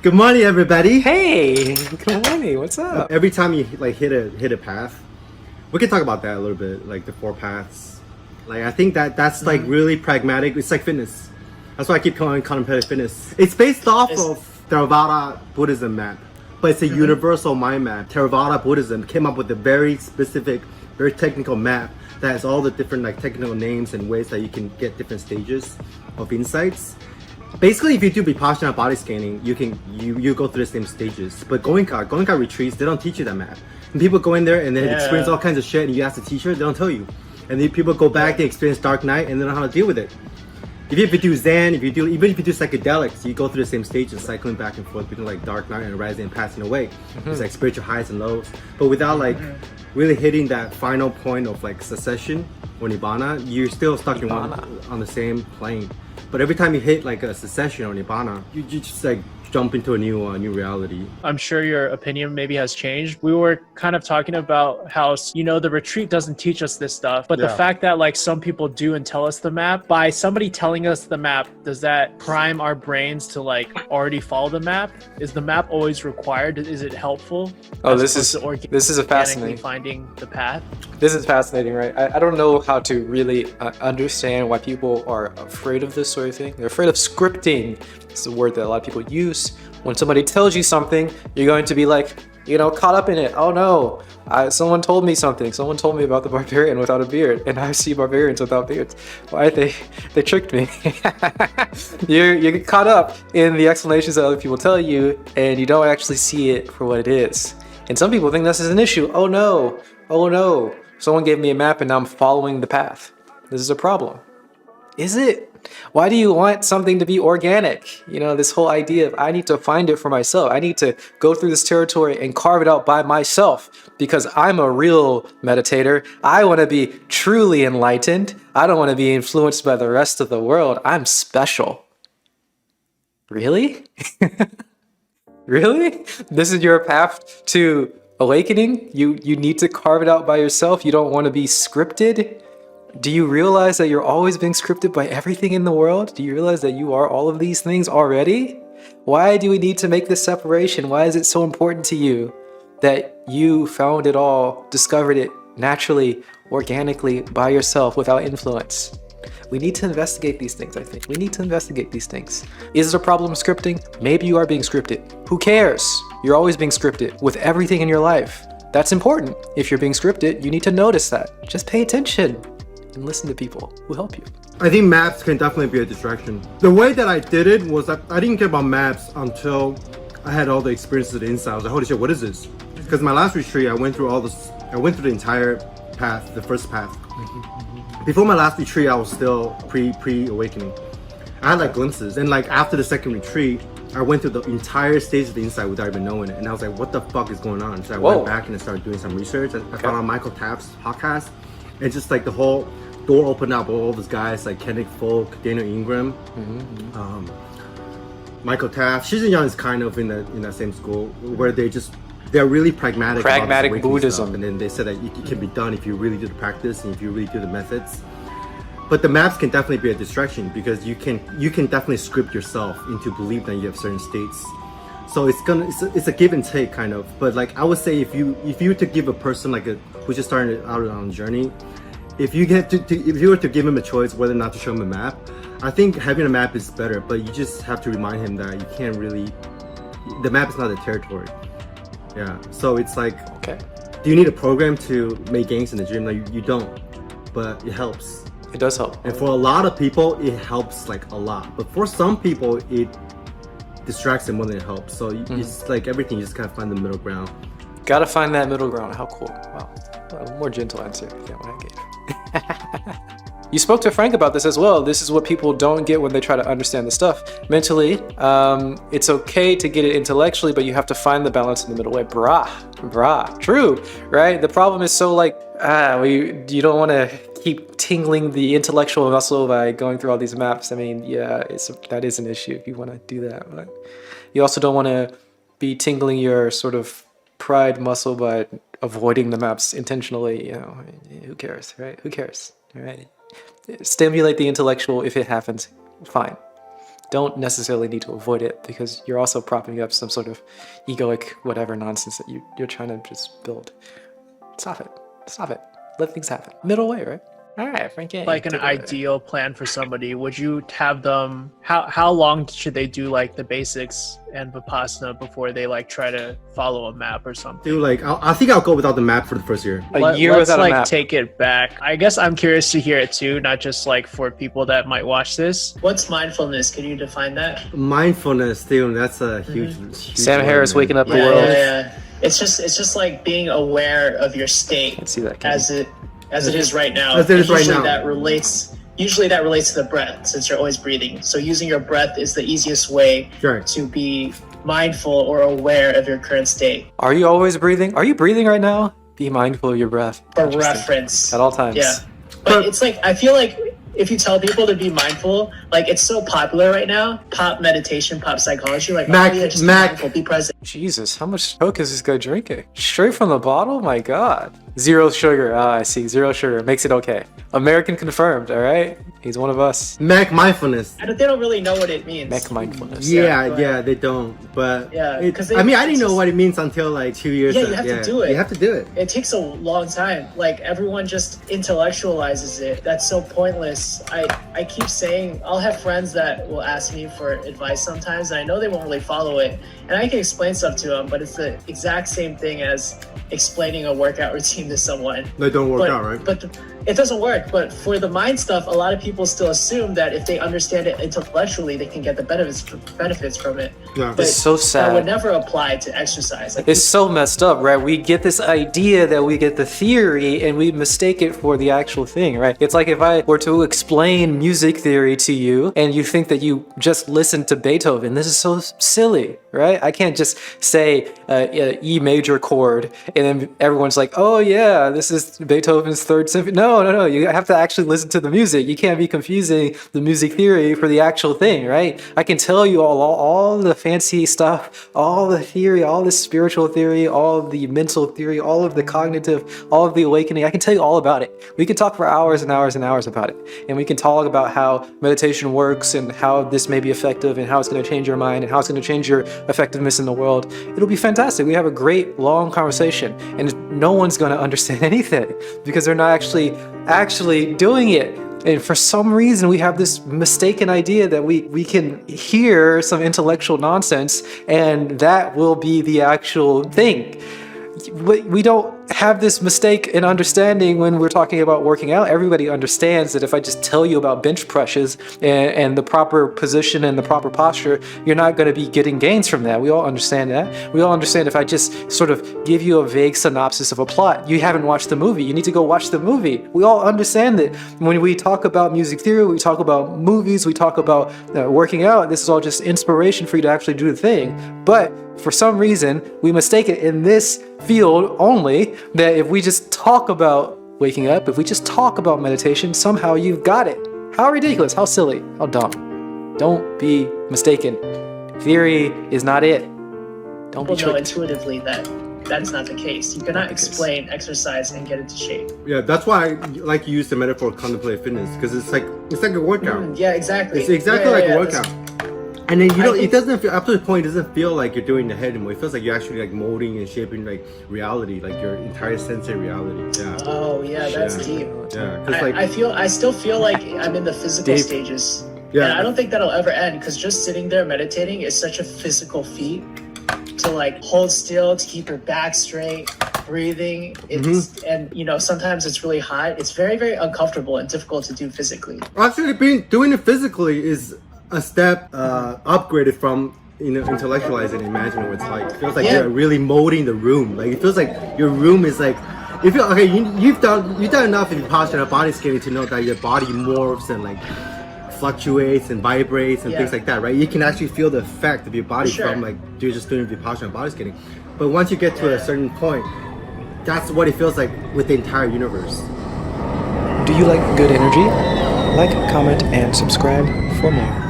Good morning, everybody. Hey, good morning. What's up? Every time you like hit a path, we can talk about that a little bit, like the four paths. Like I think that's like really pragmatic. It's like fitness. That's why I keep calling it contemplative fitness. It's based off of Theravada Buddhism map, but it's a universal mind map. Theravada Buddhism came up with a very specific, very technical map that has all the different like technical names and ways that you can get different stages of insights. Basically, if you do Vipassana body scanning, you go through the same stages. But Goenka retreats, they don't teach you that map. And people go in there and they experience all kinds of shit, and you ask the teacher, they don't tell you. And then people go back, they experience dark night, and they don't know how to deal with it. If you do Zen, even if you do psychedelics, you go through the same stages, cycling back and forth between like dark night and rising and passing away. It's like spiritual highs and lows. But without like really hitting that final point of like cessation or nibbana, you're still stuck in on the same plane. But every time you hit like a cessation or nibbana, you just like jump into a new reality. I'm sure your opinion maybe has changed. We were kind of talking about how, the retreat doesn't teach us this stuff, but the fact that like some people do and tell us the map, by somebody telling us the map, does that prime our brains to like already follow the map? Is the map always required? Is it helpful? Oh, this is a fascinating finding the path. This is fascinating, right? I don't know how to really understand why people are afraid of this sort of thing. They're afraid of scripting. It's a word that a lot of people use. When somebody tells you something, you're going to be like, caught up in it. Oh no, someone told me something. Someone told me about the barbarian without a beard, and I see barbarians without beards. Why they tricked me? You get caught up in the explanations that other people tell you, and you don't actually see it for what it is. And some people think this is an issue. Oh no, someone gave me a map and now I'm following the path. This is a problem. Is it? Why do you want something to be organic? This whole idea of I need to find it for myself. I need to go through this territory and carve it out by myself because I'm a real meditator. I want to be truly enlightened. I don't want to be influenced by the rest of the world. I'm special. Really? Really? This is your path to awakening? You need to carve it out by yourself. You don't want to be scripted? Do you realize that you're always being scripted by everything in the world? Do you realize that you are all of these things already? Why do we need to make this separation? Why is it so important to you that you found it all, discovered it naturally, organically, by yourself, without influence? We need to investigate these things, I think. We need to investigate these things. Is it a problem scripting? Maybe you are being scripted. Who cares? You're always being scripted with everything in your life. That's important. If you're being scripted, you need to notice that. Just pay attention and listen to people who help you. I think maps can definitely be a distraction. The way that I did it was that I didn't care about maps until I had all the experiences of the inside. I was like, holy shit, what is this? Because my last retreat, I went through the entire path, the first path. Before my last retreat, I was still pre-awakening. I had like glimpses, and like after the second retreat, I went through the entire stage of the inside without even knowing it. And I was like, what the fuck is going on? So I went back and I started doing some research. I found out Michael Tapp's podcast, and just like the whole door opened up, all those guys like Kenneth Folk, Daniel Ingram, Michael Taft. Xi Jinping is kind of in that same school where they're really pragmatic Buddhism, and then they said that it can be done if you really do the practice and if you really do the methods. But the maps can definitely be a distraction because you can definitely script yourself into believing that you have certain states. So it's a give and take kind of. But like I would say, if you were to give a person who's just starting out on a journey, if you were to give him a choice whether or not to show him a map, I think having a map is better. But you just have to remind him that you can't really. The map is not the territory. Yeah. So it's like, do you need a program to make gains in the gym? Like you don't, but it helps. It does help. And for a lot of people, it helps like a lot. But for some people, it distracts them more than it helps. So it's like everything, you just kind of find the middle ground. Gotta find that middle ground. How cool. Wow. A more gentle answer than what I gave. You spoke to Frank about this as well. This is what people don't get when they try to understand the stuff. Mentally, it's okay to get it intellectually, but you have to find the balance in the middle way. Brah. True, right? The problem is so like, you don't want to keep tingling the intellectual muscle by going through all these maps. I mean, yeah, that is an issue if you want to do that. But you also don't want to be tingling your sort of pride muscle by avoiding the maps intentionally. Who cares, right? Who cares, right? Stimulate the intellectual if it happens, fine. don't necessarily need to avoid it because you're also propping up some sort of egoic whatever nonsense that you're trying to just build. Stop it. Stop it. Let things happen. Middle way, right? All right, Frank Yang. Like an ideal plan for somebody, would you have them, how long should they do like the basics and Vipassana before they like try to follow a map or something? Dude, like I think I'll go without the map for the first year. A year Let's without like a map. take it back. I guess I'm curious to hear it too, not just like for people that might watch this. What's mindfulness? Can you define that? Mindfulness, dude, that's a huge Sam word, Harris man. waking up the Yeah, world. yeah. It's just like being aware of your state Let's see that. as it is right now. As it is right Usually now. Usually that relates to the breath, since you're always breathing. So using your breath is the easiest way Sure. to be mindful or aware of your current state. Are you always breathing? Are you breathing right now? Be mindful of your breath. For Interesting. reference. At all times. Yeah. But it's like, I feel like if you tell people to be mindful, like it's so popular right now, pop meditation, pop psychology, like, Mac- oh yeah, just Mac- be mindful, be present. Jesus, how much Coke is this guy drinking? Straight from the bottle? My God. Zero sugar. Ah, I see. Zero sugar. Makes it okay. American confirmed, all right? He's one of us. Mac mindfulness. They don't really know what it means. Mech mindfulness. Yeah, but- yeah, they don't. But Yeah, it- 'cause they- I mean, I didn't it's know just- what it means until like 2 years. Yeah, you have to do it. You have to do it. It takes a long time. Like everyone just intellectualizes it. That's so pointless. I keep saying I'll have friends that will ask me for advice sometimes, and I know they won't really follow it. And I can explain stuff to them, but it's the exact same thing as explaining a workout routine to someone. They don't work But, out, right? it doesn't work. But for the mind stuff, a lot of people still assume that if they understand it intellectually, they can get the benefits from it. Yeah. But It's so sad. that would never apply to exercise. Like, It's so messed up, right? We get this idea that we get the theory and we mistake it for the actual thing, right? It's like if I were to explain music theory to you and you think that you just listened to Beethoven. This is so silly, right? I can't just say E major chord and then everyone's like, oh yeah, this is Beethoven's third symphony. No. You have to actually listen to the music. You can't be confusing the music theory for the actual thing, right? I can tell you all the fancy stuff, all the theory, all the spiritual theory, all of the mental theory, all of the cognitive, all of the awakening. I can tell you all about it. We can talk for hours and hours and hours about it. And we can talk about how meditation works and how this may be effective and how it's going to change your mind and how it's going to change your effectiveness in the world. It'll be fantastic. We have a great long conversation and no one's going to understand anything because they're not actually doing it. And for some reason, we have this mistaken idea that we can hear some intellectual nonsense and that will be the actual thing. We don't have this mistake in understanding when we're talking about working out. Everybody understands that if I just tell you about bench presses and the proper position and the proper posture, you're not going to be getting gains from that. We all understand that. We all understand if I just sort of give you a vague synopsis of a plot, you haven't watched the movie. You need to go watch the movie. We all understand that when we talk about music theory, we talk about movies, we talk about working out, this is all just inspiration for you to actually do the thing. But for some reason, we mistake it in this field only that if we just talk about waking up, if we just talk about meditation, somehow you've got it. How ridiculous, how silly, how dumb. Don't be mistaken. Theory is not it. Don't be people know tricked. intuitively that that's not the case. You cannot explain exercise and get into shape. Yeah, that's why I like to use the metaphor of contemplative fitness because it's like a workout. Yeah, exactly. It's exactly Yeah, like yeah, a that's- workout. And then I it think- doesn't feel, up to the point, it doesn't feel like you're doing the head anymore. It feels like you're actually like molding and shaping like reality, like your entire sensei reality. Yeah. Oh yeah, that's Yeah. deep. Yeah. Because like I still feel like I'm in the physical Deep. stages. Yeah. And I don't think that'll ever end because just sitting there meditating is such a physical feat. To like hold still, to keep your back straight, breathing. It's and sometimes it's really hot. It's very, very uncomfortable and difficult to do physically. actually doing it physically is a step upgraded from intellectualizing and imagining what it's like. It feels like Yeah. you're really molding the room. Like it feels like your room is like you feel okay. You've done enough in posture and body scanning to know that your body morphs and like fluctuates and vibrates and Yeah. things like that, right? You can actually feel the effect of your body For sure. from like you're just doing Vipassana and body scanning. But once you get to a certain point, that's what it feels like with the entire universe. Do you like good energy? Like, comment, and subscribe for more.